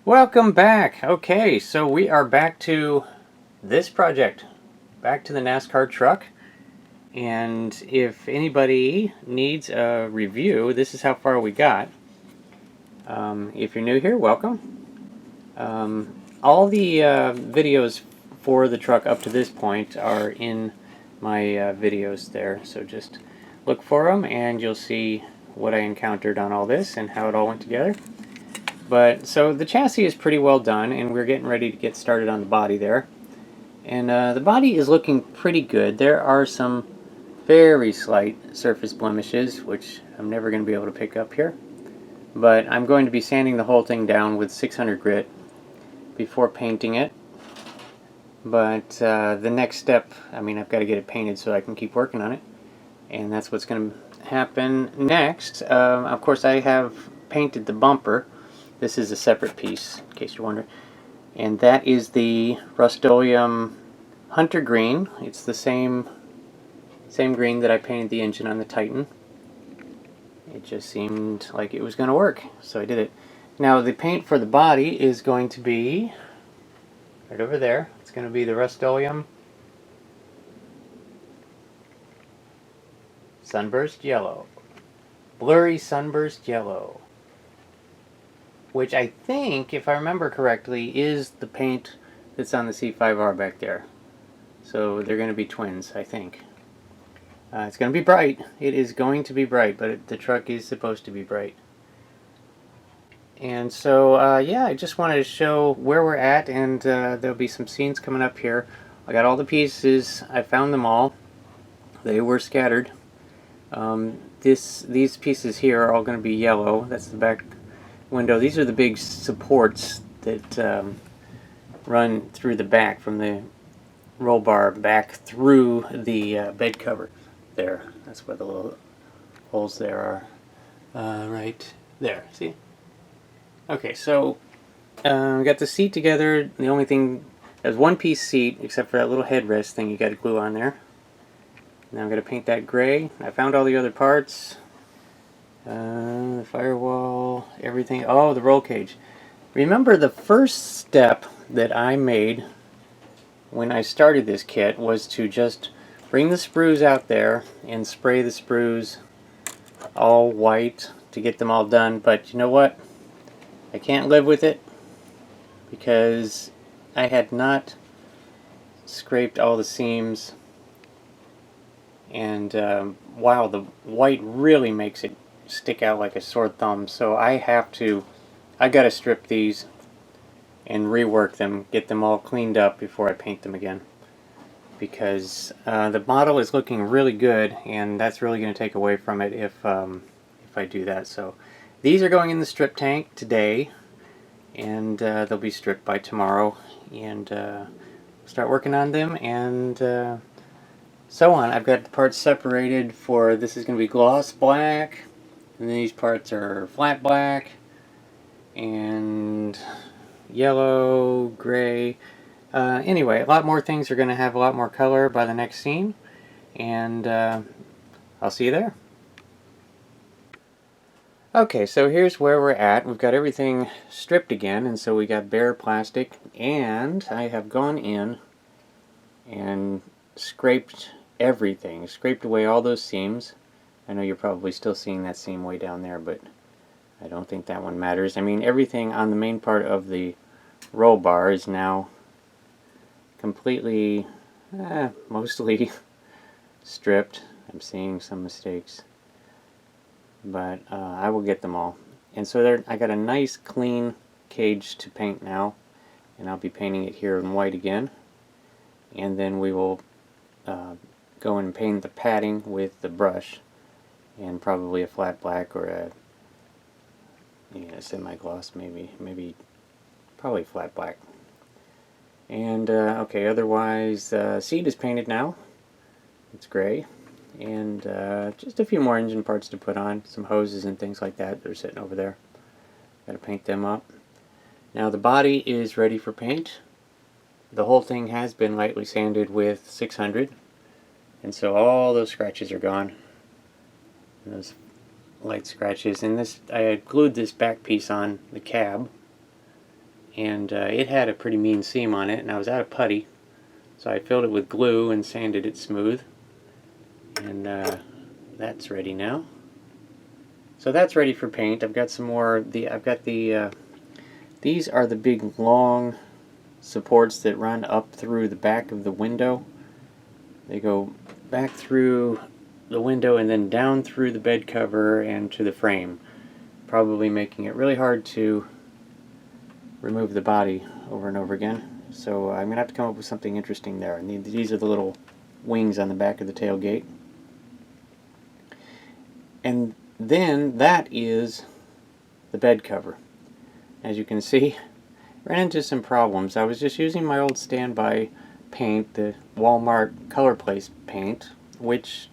Welcome back. Okay, so we are back to this project, back to the NASCAR truck. And if anybody needs a review, this is how far we got. If you're new here, welcome. All the videos for the truck up to this point are in my videos there, so just look for them and you'll see what I encountered on all this and how it all went together. But so the chassis is pretty well done, and we're getting ready to get started on the body there. And the body is looking pretty good. There are some very slight surface blemishes, which I'm never going to be able to pick up here. But I'm going to be sanding the whole thing down with 600 grit before painting it. But the next step, I've got to get it painted so I can keep working on it. And that's what's going to happen next. Of course, I have painted the bumper. This is a separate piece, in case you're wondering. And that is the Rust-Oleum Hunter Green. It's the same green that I painted the engine on the Titan. It just seemed like it was going to work, so I did it. Now the paint for the body is going to be right over there. It's going to be the Rust-Oleum Sunburst Yellow. Blurry Sunburst Yellow. Which I think, if I remember correctly, is the paint that's on the C5R back there. So they're going to be twins, I think. It's going to be bright. It is going to be bright, but the truck is supposed to be bright. And so, yeah, I just wanted to show where we're at, and there'll be some scenes coming up here. I got all the pieces. I found them all. They were scattered. These pieces here are all going to be yellow. That's the back window. These are the big supports that run through the back from the roll bar back through the bed cover. There, that's where the little holes there are. Right there, see? Okay, so we got the seat together. The only thing, there's one piece seat except for that little headrest thing you got to glue on there. Now I'm going to paint that gray. I found all the other parts. The firewall, everything. Oh, the roll cage. Remember, the first step that I made when I started this kit was to just bring the sprues out there and spray the sprues all white to get them all done. But you know what? I can't live with it because I had not scraped all the seams. And wow, the white really makes it stick out like a sore thumb, so I gotta strip these and rework them, get them all cleaned up before I paint them again, because the model is looking really good, and that's really going to take away from it if I do that. So these are going in the strip tank today, and they'll be stripped by tomorrow, and start working on them, and so on. I've got the parts separated for, this is going to be gloss black, and these parts are flat black, and yellow, gray. Anyway, a lot more things are going to have a lot more color by the next scene, and I'll see you there. Okay, so here's where we're at. We've got everything stripped again, and so we got bare plastic, and I have gone in and scraped everything, scraped away all those seams. I know you're probably still seeing that seam way down there, but I don't think that one matters. I mean, everything on the main part of the roll bar is now completely, mostly stripped. I'm seeing some mistakes, but I will get them all. And so there, I got a nice clean cage to paint now, and I'll be painting it here in white again. And then we will go and paint the padding with the brush, and probably a flat black or a semi-gloss, maybe probably flat black. And okay, otherwise seat is painted now. It's gray, and just a few more engine parts to put on, some hoses and things like that. They're sitting over there. Got to paint them up. Now the body is ready for paint. The whole thing has been lightly sanded with 600, and so all those scratches are gone. And those light scratches. And this, I had glued this back piece on the cab, and it had a pretty mean seam on it, and I was out of putty, so I filled it with glue and sanded it smooth, and that's ready now. So that's ready for paint. I've got some more. These are the big long supports that run up through the back of the window. They go back through the window and then down through the bed cover and to the frame, probably making it really hard to remove the body over and over again. So I'm going to have to come up with something interesting there. And these are the little wings on the back of the tailgate. And then that is the bed cover. As you can see, ran into some problems. I was just using my old standby paint, the Walmart Color Place paint, which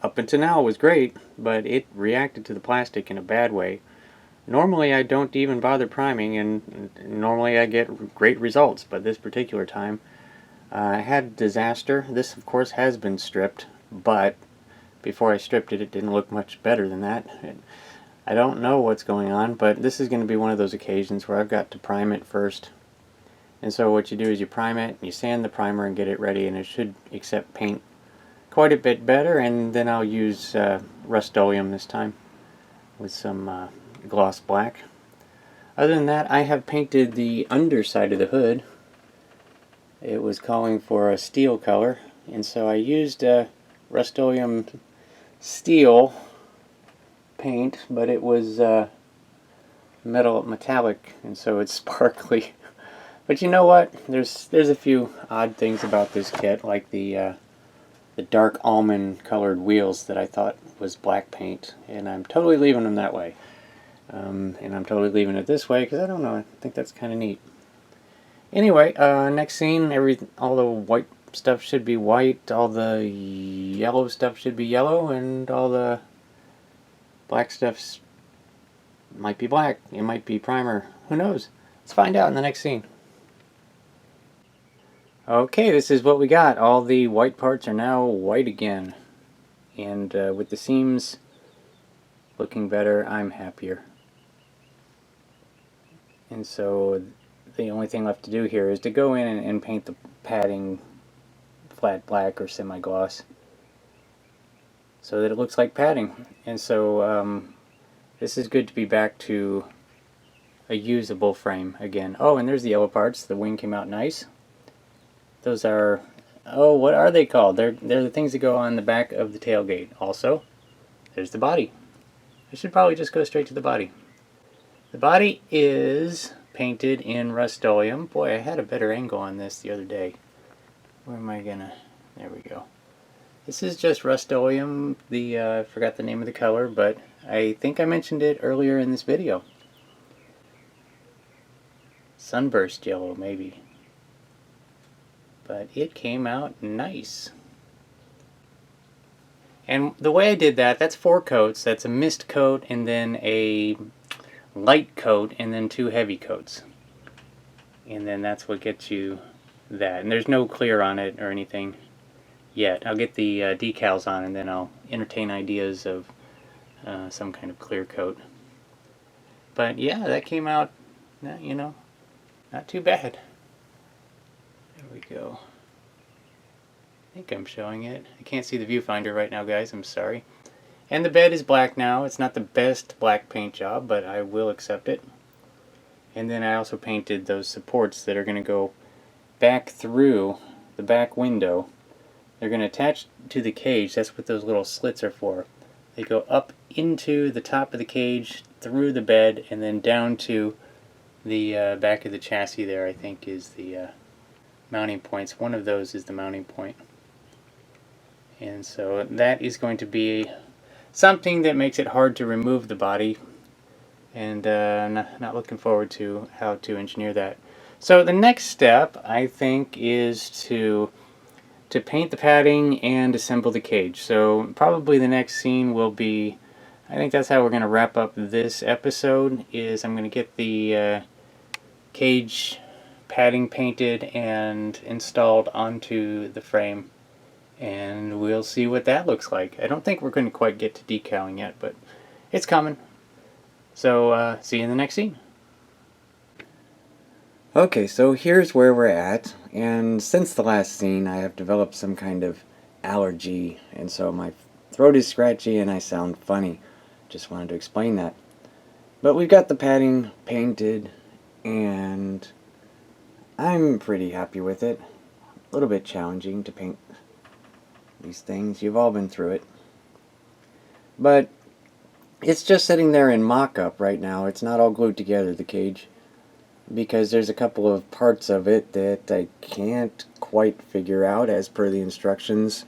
up until now was great, but it reacted to the plastic in a bad way. Normally I don't even bother priming, and normally I get great results, but this particular time I had a disaster. This of course has been stripped, but before I stripped it, it didn't look much better than that. I don't know what's going on, but this is going to be one of those occasions where I've got to prime it first. And so what you do is you prime it, you sand the primer and get it ready, and it should accept paint quite a bit better. And then I'll use Rust-Oleum this time with some gloss black. Other than that, I have painted the underside of the hood. It was calling for a steel color, and so I used Rust-Oleum steel paint, but it was metallic, and so it's sparkly. But you know what? There's a few odd things about this kit, like the dark almond colored wheels that I thought was black paint, and I'm totally leaving them that way. And I'm totally leaving it this way because I don't know. I think that's kind of neat. Anyway, next scene. All the white stuff should be white. All the yellow stuff should be yellow, and all the black stuff might be black. It might be primer. Who knows? Let's find out in the next scene. Okay, this is what we got. All the white parts are now white again. And with the seams looking better, I'm happier. And so the only thing left to do here is to go in and paint the padding flat black or semi-gloss so that it looks like padding. And so this is good to be back to a usable frame again. Oh, and there's the yellow parts. The wing came out nice. Those are, oh, what are they called? They're the things that go on the back of the tailgate. Also, there's the body. I should probably just go straight to the body. The body is painted in Rust-Oleum. Boy, I had a better angle on this the other day. Where am I gonna? There we go. This is just Rust-Oleum. I forgot the name of the color, but I think I mentioned it earlier in this video. Sunburst yellow, maybe. But it came out nice. And the way I did that, that's 4 coats. That's a mist coat, and then a light coat, and then 2 heavy coats. And then that's what gets you that. And there's no clear on it or anything yet. I'll get the decals on, and then I'll entertain ideas of some kind of clear coat. But yeah, that came out, you know, not too bad. There we go. I think I'm showing it. I can't see the viewfinder right now, guys. I'm sorry. And the bed is black now. It's not the best black paint job, but I will accept it. And then I also painted those supports that are going to go back through the back window. They're going to attach to the cage. That's what those little slits are for. They go up into the top of the cage, through the bed, and then down to the back of the chassis there, I think, is the mounting points. One of those is the mounting point. And so that is going to be something that makes it hard to remove the body, and not looking forward to how to engineer that. So the next step, I think, is to paint the padding and assemble the cage. So probably the next scene will be, I think that's how we're going to wrap up this episode, is I'm going to get the cage padding painted and installed onto the frame, and we'll see what that looks like. I don't think we're going to quite get to decaling yet, but it's coming. So see you in the next scene. Okay, so here's where we're at, and since the last scene I have developed some kind of allergy, and so my throat is scratchy and I sound funny. Just wanted to explain that. But we've got the padding painted, and I'm pretty happy with it. A little bit challenging to paint these things. You've all been through it. But it's just sitting there in mock-up right now. It's not all glued together, the cage, because there's a couple of parts of it that I can't quite figure out, as per the instructions,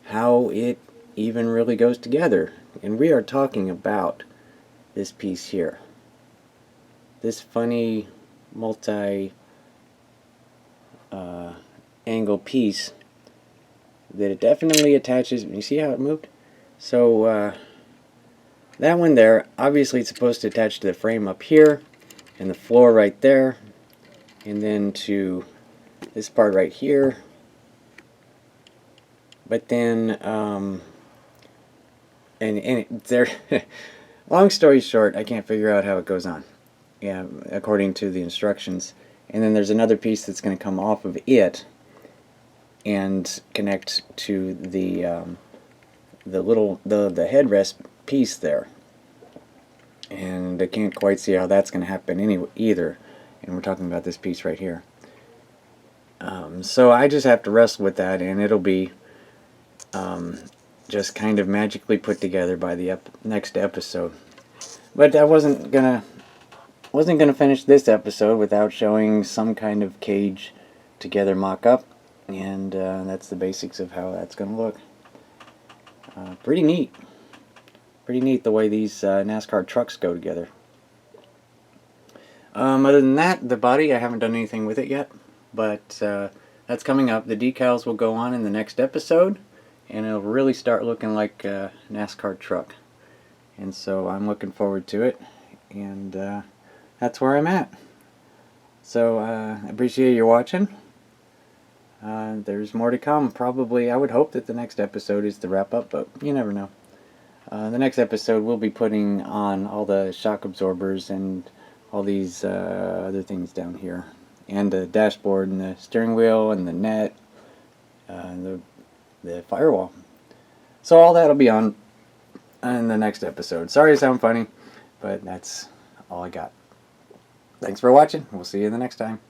how it even really goes together. And we are talking about this piece here. This funny multi angle piece that it definitely attaches. You see how it moved? So that one there, obviously it's supposed to attach to the frame up here, and the floor right there, and then to this part right here. But then there long story short, I can't figure out how it goes on, yeah, according to the instructions. And then there's another piece that's going to come off of it and connect to the the headrest piece there. And I can't quite see how that's going to happen either. And we're talking about this piece right here. So I just have to wrestle with that, and it'll be just kind of magically put together by the next episode. But I wasn't gonna finish this episode without showing some kind of cage together mock-up, and that's the basics of how that's gonna look. Pretty neat. Pretty neat the way these NASCAR trucks go together. Other than that, the body, I haven't done anything with it yet, but that's coming up. The decals will go on in the next episode, and it'll really start looking like a NASCAR truck. And so I'm looking forward to it, and that's where I'm at. So I appreciate you watching. There's more to come. Probably, I would hope that the next episode is the wrap-up, but you never know. The next episode we'll be putting on all the shock absorbers and all these other things down here, and the dashboard and the steering wheel and the net, the firewall. So all that'll be on in the next episode. Sorry I sound funny, but that's all I got. Thanks for watching. We'll see you the next time.